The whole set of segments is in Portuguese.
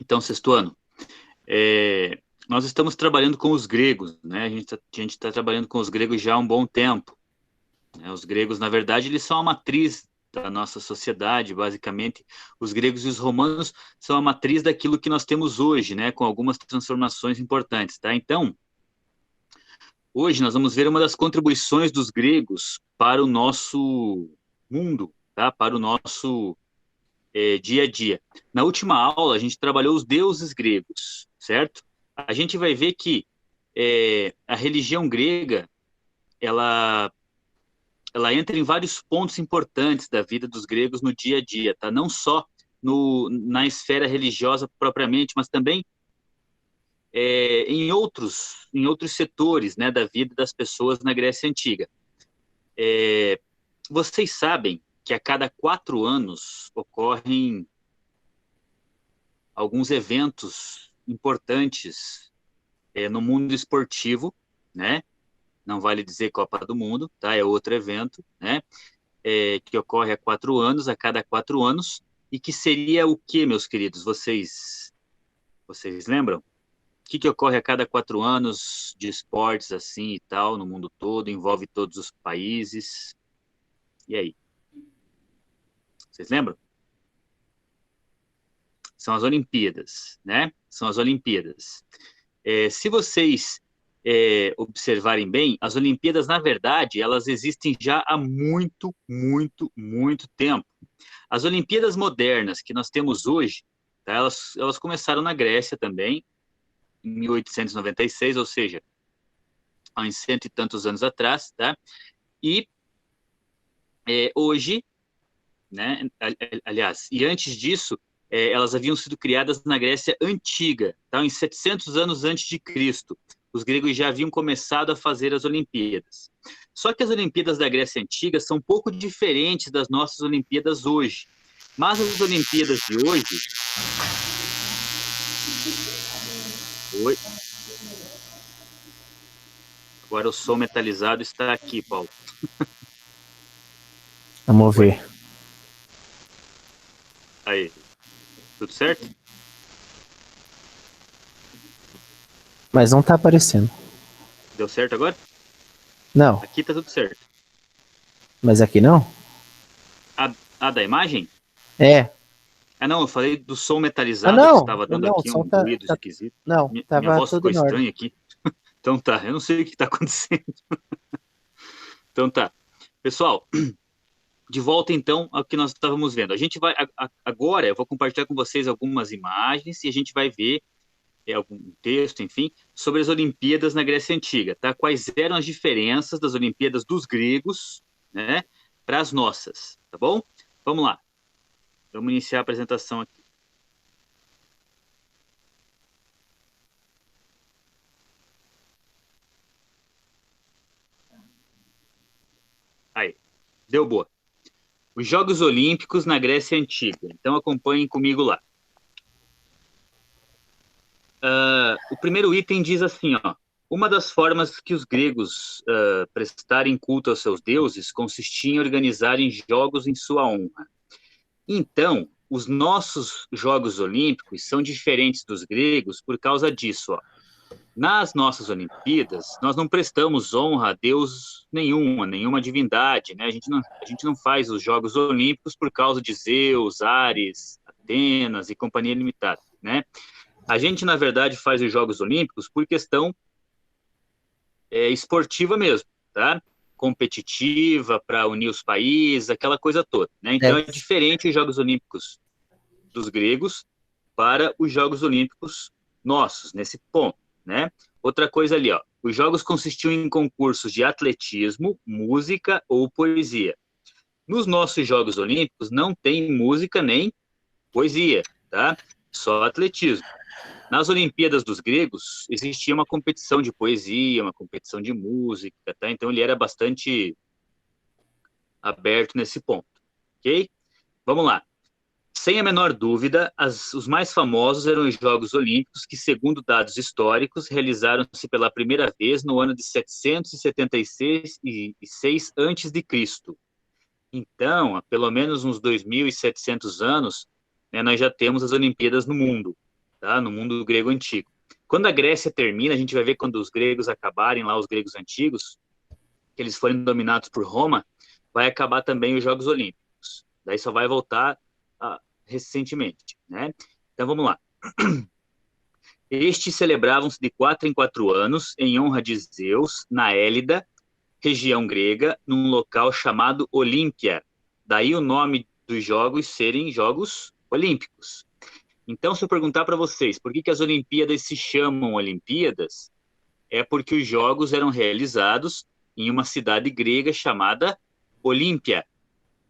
Então, sexto ano, nós estamos trabalhando com os gregos, né? A gente tá trabalhando com os gregos já há um bom tempo, né? Os gregos, na verdade, eles são a matriz da nossa sociedade, basicamente. Os gregos e os romanos são a matriz daquilo que nós temos hoje, né? Com algumas transformações importantes, tá? Então, hoje nós vamos ver uma das contribuições dos gregos para o nosso mundo, tá? Para o nosso dia a dia. Na última aula, a gente trabalhou os deuses gregos, certo? A gente vai ver que a religião grega, ela, ela entra em vários pontos importantes da vida dos gregos no dia a dia, tá? Não só na esfera religiosa propriamente, mas também em outros setores, né, da vida das pessoas na Grécia Antiga. Vocês sabem que a cada 4 anos ocorrem alguns eventos importantes no mundo esportivo, né? Não vale dizer Copa do Mundo, tá? É outro evento, né? Que ocorre a 4 anos, a cada 4 anos, e que seria o que, meus queridos? Vocês lembram? O que ocorre a cada 4 anos de esportes assim e tal, no mundo todo, envolve todos os países? E aí? Vocês lembram? São as Olimpíadas, né? São as Olimpíadas. Se vocês observarem bem, as Olimpíadas, na verdade, elas existem já há muito, muito, muito tempo. As Olimpíadas modernas que nós temos hoje, tá, elas começaram na Grécia também, em 1896, ou seja, há uns cento e tantos anos atrás, tá? E hoje, né, aliás, e antes disso, elas haviam sido criadas na Grécia Antiga, tá? Em 700 anos antes de Cristo. Os gregos já haviam começado a fazer as Olimpíadas. Só que as Olimpíadas da Grécia Antiga são um pouco diferentes das nossas Olimpíadas hoje. Mas as Olimpíadas de hoje... Oi? Agora o som metalizado está aqui, Paulo. Vamos ver. Aí. Tudo certo? Mas não tá aparecendo. Deu certo agora? Não, Aqui tá tudo certo. mas aqui não? Da imagem? É. Não, eu falei do som Ah, metalizado que não. estava dando Não, o aqui som um tá, ruído tá. esquisito. Não, Minha tava voz tudo ficou em ordem. estranha aqui. Então tá, eu não sei o que está acontecendo. Então tá. Pessoal, de volta então ao que nós estávamos vendo. A gente vai, agora eu vou compartilhar com vocês algumas imagens e a gente vai ver algum texto, enfim, sobre as Olimpíadas na Grécia Antiga, tá? Quais eram as diferenças das Olimpíadas dos gregos, né, para as nossas, tá bom? Vamos lá. Vamos iniciar a apresentação aqui. Aí, deu boa. Os Jogos Olímpicos na Grécia Antiga. Então acompanhem comigo lá. O primeiro item diz assim, ó: uma das formas que os gregos prestarem culto aos seus deuses consistia em organizarem jogos em sua honra. Então, os nossos Jogos Olímpicos são diferentes dos gregos por causa disso, ó. Nas nossas Olimpíadas, nós não prestamos honra a Deus nenhum, a nenhuma divindade, né? A gente não faz os Jogos Olímpicos por causa de Zeus, Ares, Atenas e Companhia Limitada, né? A gente, na verdade, faz os Jogos Olímpicos por questão esportiva mesmo, tá? Competitiva, para unir os países, aquela coisa toda, né? Então, É. é diferente os Jogos Olímpicos dos gregos para os Jogos Olímpicos nossos, nesse ponto, né? Outra coisa ali, ó, os jogos consistiam em concursos de atletismo, música ou poesia. Nos nossos Jogos Olímpicos não tem música nem poesia, tá? Só atletismo. Nas Olimpíadas dos gregos existia uma competição de poesia, uma competição de música, tá? Então ele era bastante aberto nesse ponto, ok? Vamos lá. Sem a menor dúvida, os mais famosos eram os Jogos Olímpicos, que, segundo dados históricos, realizaram-se pela primeira vez no ano de 776 a.C. Então, há pelo menos uns 2.700 anos, né, nós já temos as Olimpíadas no mundo. tá? No mundo grego antigo. Quando a Grécia termina, a gente vai ver quando os gregos acabarem lá, os gregos antigos, que eles forem dominados por Roma, vai acabar também os Jogos Olímpicos. Daí só vai voltar recentemente, né? Então vamos lá. Estes celebravam-se de 4 em 4 anos, em honra de Zeus, na Hélida, região grega, num local chamado Olímpia. Daí o nome dos jogos serem Jogos Olímpicos. Então, se eu perguntar para vocês por que as Olimpíadas se chamam Olimpíadas, é porque os jogos eram realizados em uma cidade grega chamada Olímpia.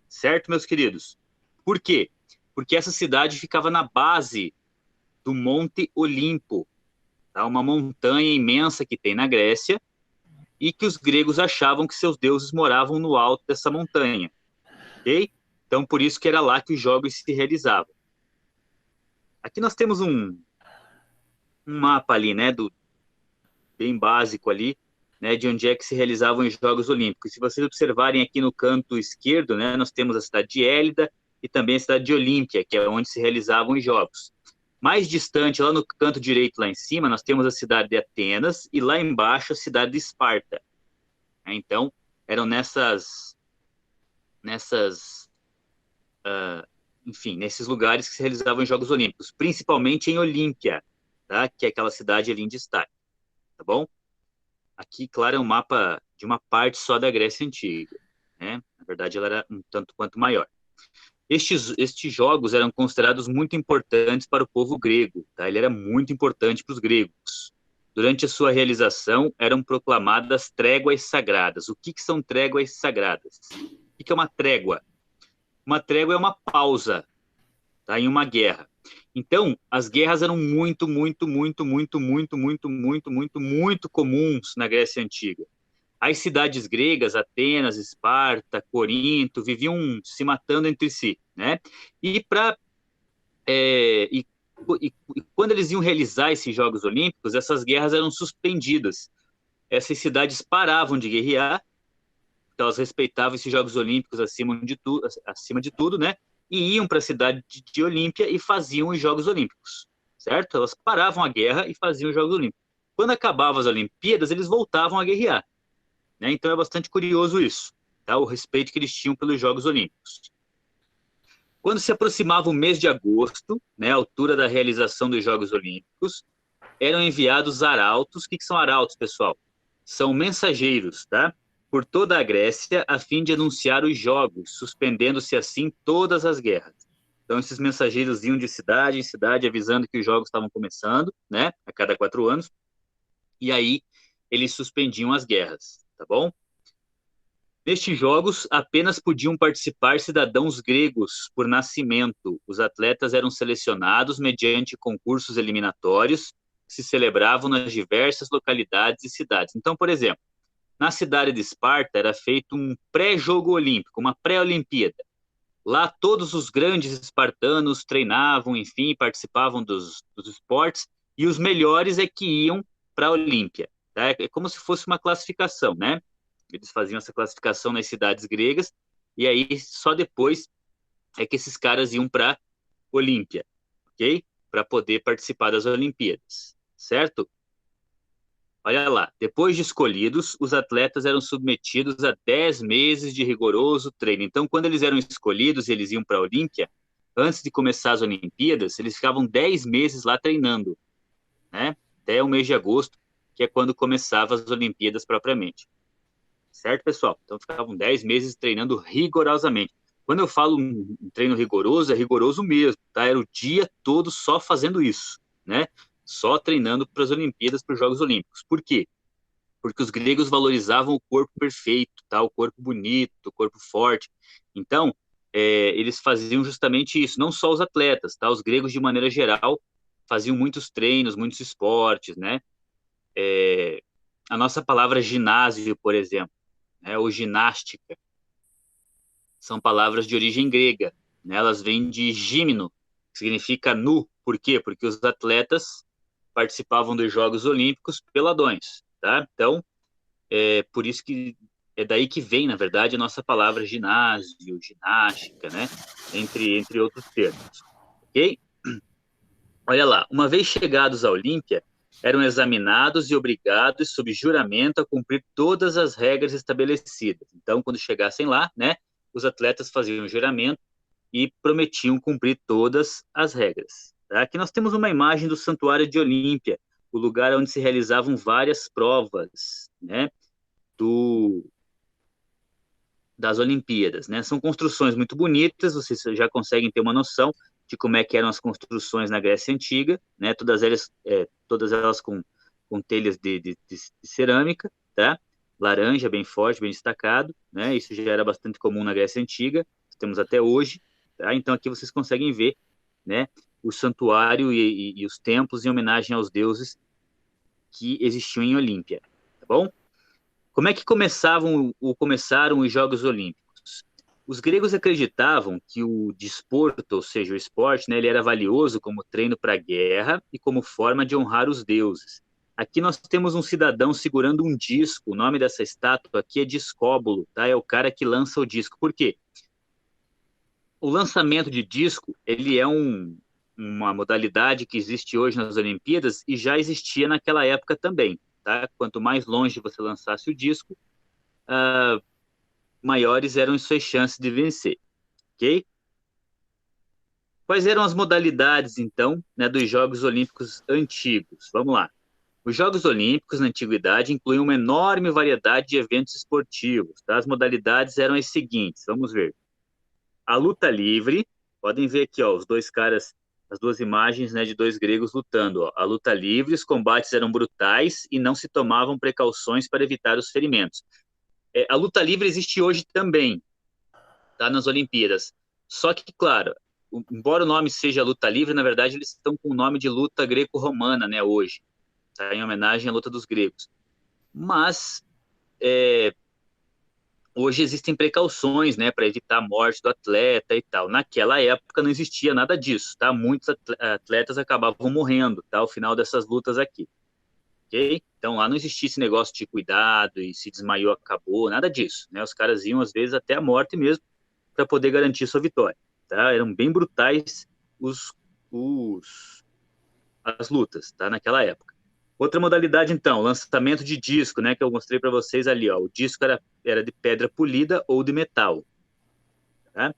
Certo, meus queridos? Por quê? Porque essa cidade ficava na base do Monte Olimpo, tá? Uma montanha imensa que tem na Grécia, e que os gregos achavam que seus deuses moravam no alto dessa montanha, ok? Então, por isso que era lá que os jogos se realizavam. Aqui nós temos um mapa ali, né, bem básico ali, né, de onde é que se realizavam os Jogos Olímpicos. Se vocês observarem aqui no canto esquerdo, né, nós temos a cidade de Hélida e também a cidade de Olímpia, que é onde se realizavam os Jogos. Mais distante, lá no canto direito, lá em cima, nós temos a cidade de Atenas e lá embaixo a cidade de Esparta. Então, eram enfim, nesses lugares que se realizavam os Jogos Olímpicos, principalmente em Olímpia, tá? Que é aquela cidade ali em destaque, tá bom? Aqui, claro, é um mapa de uma parte só da Grécia Antiga, né? Na verdade, ela era um tanto quanto maior. Estes jogos eram considerados muito importantes para o povo grego, tá? Ele era muito importante para os gregos. Durante a sua realização, eram proclamadas tréguas sagradas. O que são tréguas sagradas? O que é uma trégua? Uma trégua é uma pausa, tá? Em uma guerra. Então, as guerras eram muito comuns na Grécia Antiga. As cidades gregas, Atenas, Esparta, Corinto, viviam se matando entre si, né? E quando eles iam realizar esses Jogos Olímpicos, essas guerras eram suspendidas. Essas cidades paravam de guerrear, então elas respeitavam esses Jogos Olímpicos acima de tudo, né? E iam para a cidade de Olímpia e faziam os Jogos Olímpicos, certo? Elas paravam a guerra e faziam os Jogos Olímpicos. Quando acabavam as Olimpíadas, eles voltavam a guerrear, né? Então é bastante curioso isso, tá? O respeito que eles tinham pelos Jogos Olímpicos. Quando se aproximava o mês de agosto, né, a altura da realização dos Jogos Olímpicos, eram enviados arautos. O que são arautos, pessoal? São mensageiros, tá? Por toda a Grécia, a fim de anunciar os jogos, suspendendo-se assim todas as guerras. Então, esses mensageiros iam de cidade em cidade, avisando que os jogos estavam começando, né? A cada 4 anos. E aí, eles suspendiam as guerras, tá bom? Nestes jogos, apenas podiam participar cidadãos gregos por nascimento. Os atletas eram selecionados mediante concursos eliminatórios que se celebravam nas diversas localidades e cidades. Então, por exemplo, na cidade de Esparta era feito um pré-jogo olímpico, uma pré-olimpíada. Lá todos os grandes espartanos treinavam, enfim, participavam dos esportes, e os melhores é que iam para a Olímpia. Tá? É como se fosse uma classificação, né? Eles faziam essa classificação nas cidades gregas, e aí só depois é que esses caras iam para Olímpia, ok? Para poder participar das Olimpíadas, certo? Olha lá, depois de escolhidos, os atletas eram submetidos a 10 meses de rigoroso treino. Então, quando eles eram escolhidos e eles iam para a Olímpia, antes de começar as Olimpíadas, eles ficavam 10 meses lá treinando, né? Até o mês de agosto, que é quando começavam as Olimpíadas propriamente. Certo, pessoal? Então, ficavam 10 meses treinando rigorosamente. Quando eu falo um treino rigoroso, é rigoroso mesmo, tá? Era o dia todo só fazendo isso, né? Só treinando para as Olimpíadas, para os Jogos Olímpicos. Por quê? Porque os gregos valorizavam o corpo perfeito, tá? O corpo bonito, o corpo forte. Então, eles faziam justamente isso. Não só os atletas, tá? Os gregos, de maneira geral, faziam muitos treinos, muitos esportes, né? A nossa palavra ginásio, por exemplo, né? Ou ginástica, são palavras de origem grega, né? Elas vêm de gímeno, que significa nu. Por quê? Porque os atletas participavam dos Jogos Olímpicos peladões, tá? Então, por isso que é daí que vem, na verdade, a nossa palavra ginásio, ginástica, né? Entre outros termos, ok? Olha lá, uma vez chegados a Olímpia, eram examinados e obrigados, sob juramento, a cumprir todas as regras estabelecidas. Então, quando chegassem lá, né, os atletas faziam o juramento e prometiam cumprir todas as regras. Tá? Aqui nós temos uma imagem do Santuário de Olímpia, o lugar onde se realizavam várias provas, né, do, das Olimpíadas, né? São construções muito bonitas, vocês já conseguem ter uma noção de como é que eram as construções na Grécia Antiga, né? Todas elas com telhas de cerâmica, tá? Laranja, bem forte, bem destacado, né? Isso já era bastante comum na Grécia Antiga, temos até hoje, tá? Então aqui vocês conseguem ver, né? O santuário e os templos em homenagem aos deuses que existiam em Olímpia, tá bom? Como é que começaram os Jogos Olímpicos? Os gregos acreditavam que o desporto, ou seja, o esporte, né, ele era valioso como treino para a guerra e como forma de honrar os deuses. Aqui nós temos um cidadão segurando um disco. O nome dessa estátua aqui é Discóbulo, tá? É o cara que lança o disco. Por quê? O lançamento de disco, ele é uma modalidade que existe hoje nas Olimpíadas e já existia naquela época também, tá? Quanto mais longe você lançasse o disco, maiores eram suas chances de vencer, ok? Quais eram as modalidades, então, né, dos Jogos Olímpicos antigos? Vamos lá. Os Jogos Olímpicos, na antiguidade, incluíam uma enorme variedade de eventos esportivos. Tá? As modalidades eram as seguintes, vamos ver. A luta livre, podem ver aqui, ó, os dois caras, as duas imagens, né, de dois gregos lutando. Ó. A luta livre, os combates eram brutais e não se tomavam precauções para evitar os ferimentos. A luta livre existe hoje também, tá, nas Olimpíadas. Só que, claro, embora o nome seja luta livre, na verdade eles estão com o nome de luta greco-romana, né, hoje, tá, em homenagem à luta dos gregos. Mas hoje existem precauções, né, para evitar a morte do atleta e tal. Naquela época não existia nada disso, tá? Muitos atletas acabavam morrendo, tá, ao final dessas lutas aqui. Ok? Então lá não existia esse negócio de cuidado e se desmaiou, acabou, nada disso, né? Os caras iam às vezes até a morte mesmo para poder garantir sua vitória, tá? Eram bem brutais os, os as lutas, tá? Naquela época. Outra modalidade, então, lançamento de disco, né? Que eu mostrei para vocês ali, ó. O disco era de pedra polida ou de metal, tá?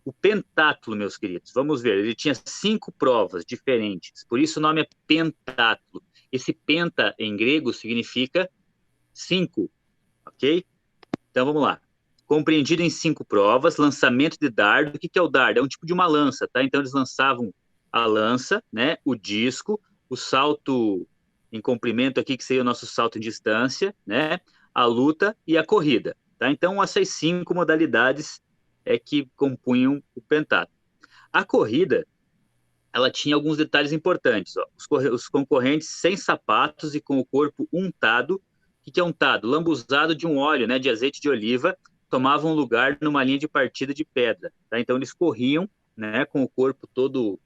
O pentátulo, meus queridos, vamos ver, ele tinha 5 provas diferentes, por isso o nome é pentátulo. Esse penta, em grego, significa 5, ok? Então, vamos lá. Compreendido em 5 provas, lançamento de dardo. O que é o dardo? É um tipo de uma lança, tá? Então, eles lançavam a lança, né? O disco, o salto em comprimento aqui, que seria o nosso salto em distância, né? A luta e a corrida, tá? Então, essas 5 modalidades é que compunham o pentatlo. A corrida, ela tinha alguns detalhes importantes. Ó. Os concorrentes sem sapatos e com o corpo untado. O que é untado? Lambuzado de um óleo, né, de azeite de oliva, tomavam lugar numa linha de partida de pedra. Tá? Então eles corriam, né, com o corpo todo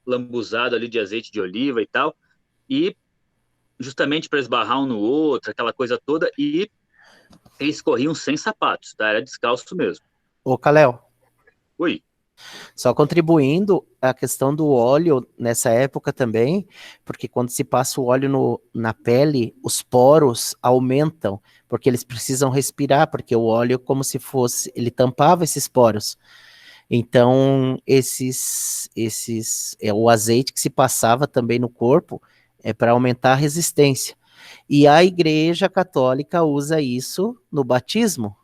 lambuzado ali de azeite de oliva e tal, e justamente para esbarrar um no outro, aquela coisa toda, e eles corriam sem sapatos, tá? Era descalço mesmo. Ô, Caléo, Oi. só contribuindo a questão do óleo nessa época também, porque quando se passa o óleo na pele, os poros aumentam, porque eles precisam respirar, porque o óleo como se fosse, ele tampava esses poros. Então, o azeite que se passava também no corpo é para aumentar a resistência. E a Igreja Católica usa isso no batismo.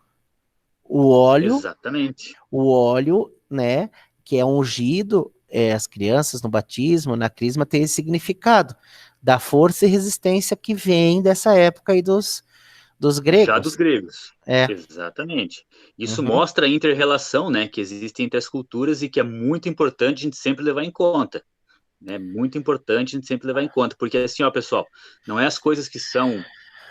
O óleo, Exatamente. o óleo, né, que é ungido, as crianças no batismo, na crisma, tem esse significado da força e resistência que vem dessa época aí dos Já dos gregos. gregos. É. Exatamente. Isso Uhum. mostra a inter-relação, né, que existe entre as culturas e que é muito importante a gente sempre levar em conta. É muito importante a gente sempre levar em conta, porque assim, ó, pessoal, não é as coisas que são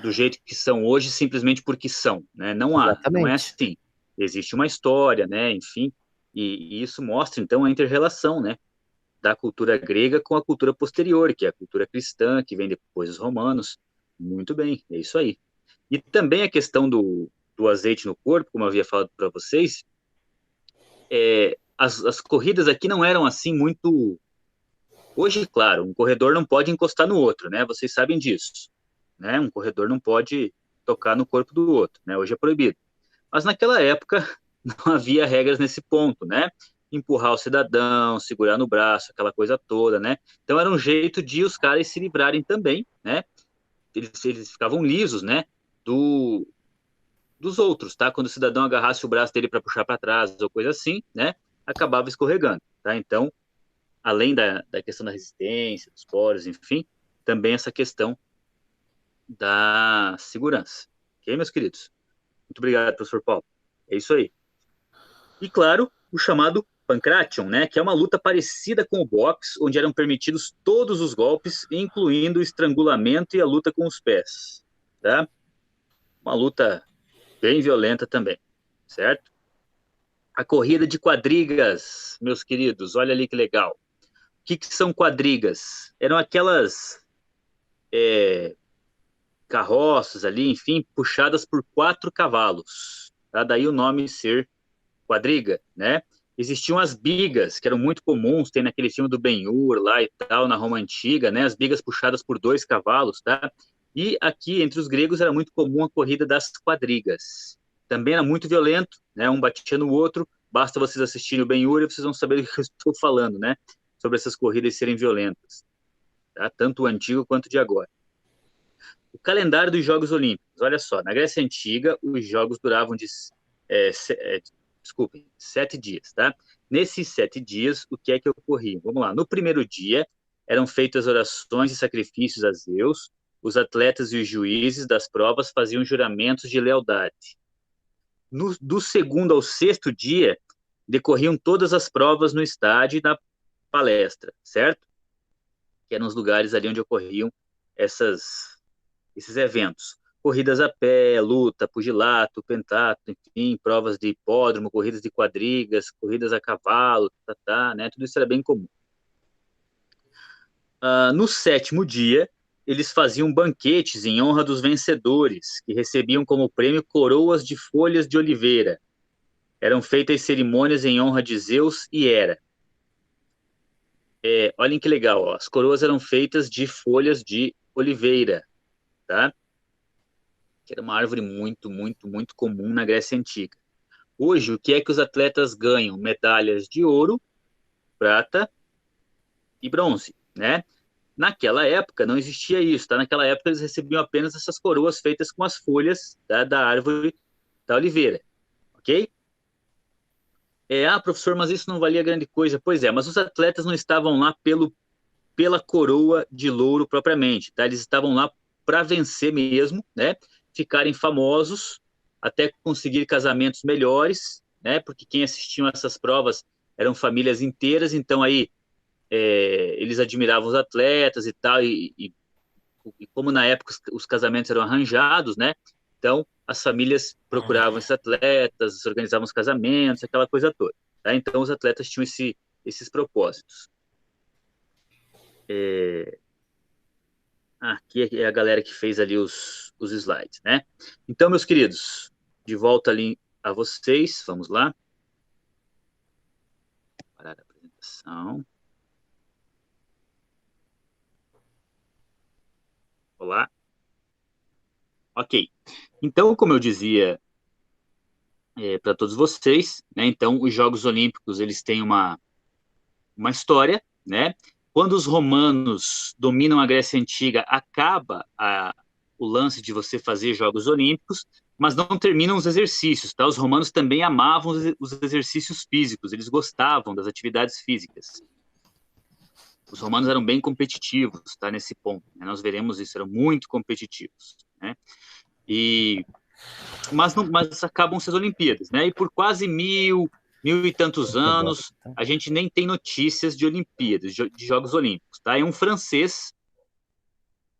do jeito que são hoje simplesmente porque são, né? Não é Exatamente. assim. Existe uma história, né, enfim, e isso mostra então a inter-relação, né, da cultura grega com a cultura posterior, que é a cultura cristã, que vem depois dos romanos. Muito bem, é isso aí. E também a questão do azeite no corpo, como eu havia falado para vocês, as corridas aqui não eram assim muito Hoje, claro, um corredor não pode encostar no outro, né? Vocês sabem disso, né? Um corredor não pode tocar no corpo do outro, né? Hoje é proibido. Mas naquela época não havia regras nesse ponto, né? Empurrar o cidadão, segurar no braço, aquela coisa toda, né? Então era um jeito de os caras se livrarem também, né? Eles ficavam lisos, né? Do, dos outros, tá? Quando o cidadão agarrasse o braço dele para puxar para trás ou coisa assim, né? Acabava escorregando, tá? Então, além da questão da resistência, dos poros, enfim, também essa questão da segurança. Ok, meus queridos? Muito obrigado, professor Paulo. É isso aí. E, claro, o chamado Pancration, né, que é uma luta parecida com o boxe, onde eram permitidos todos os golpes, incluindo o estrangulamento e a luta com os pés. Tá? Uma luta bem violenta também, certo? A corrida de quadrigas, meus queridos, olha ali que legal. O que são quadrigas? Eram aquelas carroças ali, enfim, puxadas por 4 cavalos. Tá? Daí o nome ser quadriga, né? Existiam as bigas, que eram muito comuns, tem naquele filme do Ben-Hur lá e tal, na Roma Antiga, né? As bigas puxadas por 2 cavalos, tá? E aqui, entre os gregos, era muito comum a corrida das quadrigas. Também era muito violento, né? Um batia no outro, basta vocês assistirem o Ben-Hur e vocês vão saber do que eu estou falando, né? Sobre essas corridas serem violentas, tá? Tanto o antigo quanto o de agora. O calendário dos Jogos Olímpicos. Olha só, na Grécia Antiga, os Jogos duravam é, é, desculpem, 7 dias, tá? Nesses 7 dias, o que é que ocorria? Vamos lá. No primeiro dia, eram feitas orações e sacrifícios a Zeus. Os atletas e os juízes das provas faziam juramentos de lealdade. Do segundo ao sexto dia, decorriam todas as provas no estádio e na palestra, certo? Que eram os lugares ali onde ocorriam esses eventos. Corridas a pé, luta, pugilato, pentatlo, enfim, provas de hipódromo, corridas de quadrigas, corridas a cavalo, né? Tudo isso era bem comum. No sétimo dia, eles faziam banquetes em honra dos vencedores, que recebiam como prêmio coroas de folhas de oliveira. Eram feitas cerimônias em honra de Zeus e Hera. Olhem que legal, ó. As coroas eram feitas de folhas de oliveira, tá? Que era uma árvore muito, muito, muito comum na Grécia Antiga. Hoje, o que é que os atletas ganham? Medalhas de ouro, prata e bronze, né? Naquela época não existia isso, tá? Naquela época eles recebiam apenas essas coroas feitas com as folhas da árvore da oliveira, ok? Professor, mas isso não valia grande coisa. Pois é, mas os atletas não estavam lá pela coroa de louro propriamente, tá? Eles estavam lá para vencer mesmo, né? Ficarem famosos, até conseguir casamentos melhores, né? Porque quem assistiam essas provas eram famílias inteiras, então aí eles admiravam os atletas e tal, e como na época os casamentos eram arranjados, né? Então as famílias procuravam esses atletas, organizavam os casamentos, aquela coisa toda. Tá? Então os atletas tinham esses propósitos. Aqui é a galera que fez ali os slides, né? Então, meus queridos, de volta ali a vocês, vamos lá. Parar a apresentação. Olá. Ok. Então, como eu dizia para todos vocês, né? Então, os Jogos Olímpicos, eles têm uma história, né? Quando os romanos dominam a Grécia Antiga, acaba o lance de você fazer Jogos Olímpicos, mas não terminam os exercícios, tá? Os romanos também amavam os exercícios físicos, eles gostavam das atividades físicas. Os romanos eram bem competitivos, tá? Nesse ponto, né? Nós veremos isso, eram muito competitivos, né? Mas acabam-se as Olimpíadas, né? E por quase mil e tantos anos, a gente nem tem notícias de Olimpíadas, de Jogos Olímpicos, tá? É um francês,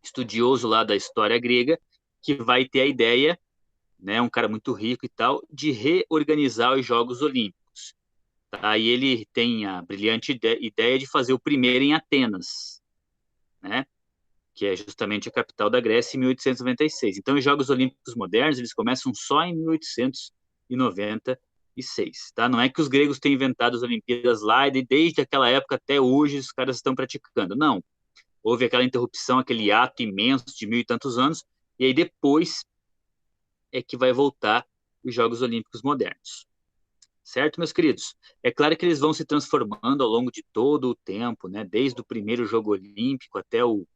estudioso lá da história grega, que vai ter a ideia, né? Um cara muito rico e tal, de reorganizar os Jogos Olímpicos. Tá? E ele tem a brilhante ideia de fazer o primeiro em Atenas, né? Que é justamente a capital da Grécia, em 1896. Então, os Jogos Olímpicos modernos, eles começam só em 1896, 1906, tá? Não é que os gregos tenham inventado as Olimpíadas lá e desde aquela época até hoje os caras estão praticando. Não. Houve aquela interrupção, aquele ato imenso de 1000 e tantos anos, e aí depois é que vai voltar os Jogos Olímpicos modernos. Certo, meus queridos? É claro que eles vão se transformando ao longo de todo o tempo, né? Desde o primeiro jogo olímpico até o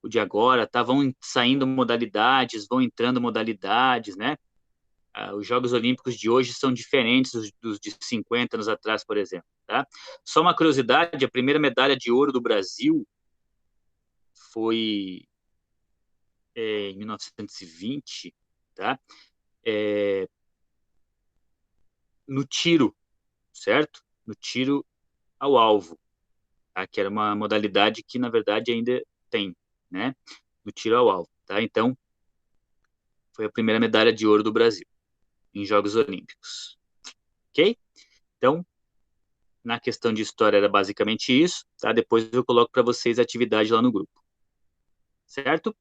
de agora, tá? Vão saindo modalidades, vão entrando modalidades, né? Os Jogos Olímpicos de hoje são diferentes dos de 50 anos atrás, por exemplo, tá? Só uma curiosidade, a primeira medalha de ouro do Brasil foi em 1920, tá? É, no tiro, certo? No tiro ao alvo, tá? Que era uma modalidade que, na verdade, ainda tem, né? No tiro ao alvo, tá? Então, foi a primeira medalha de ouro do Brasil em Jogos Olímpicos, ok? Então, na questão de história era basicamente isso, tá? Depois eu coloco para vocês a atividade lá no grupo, certo?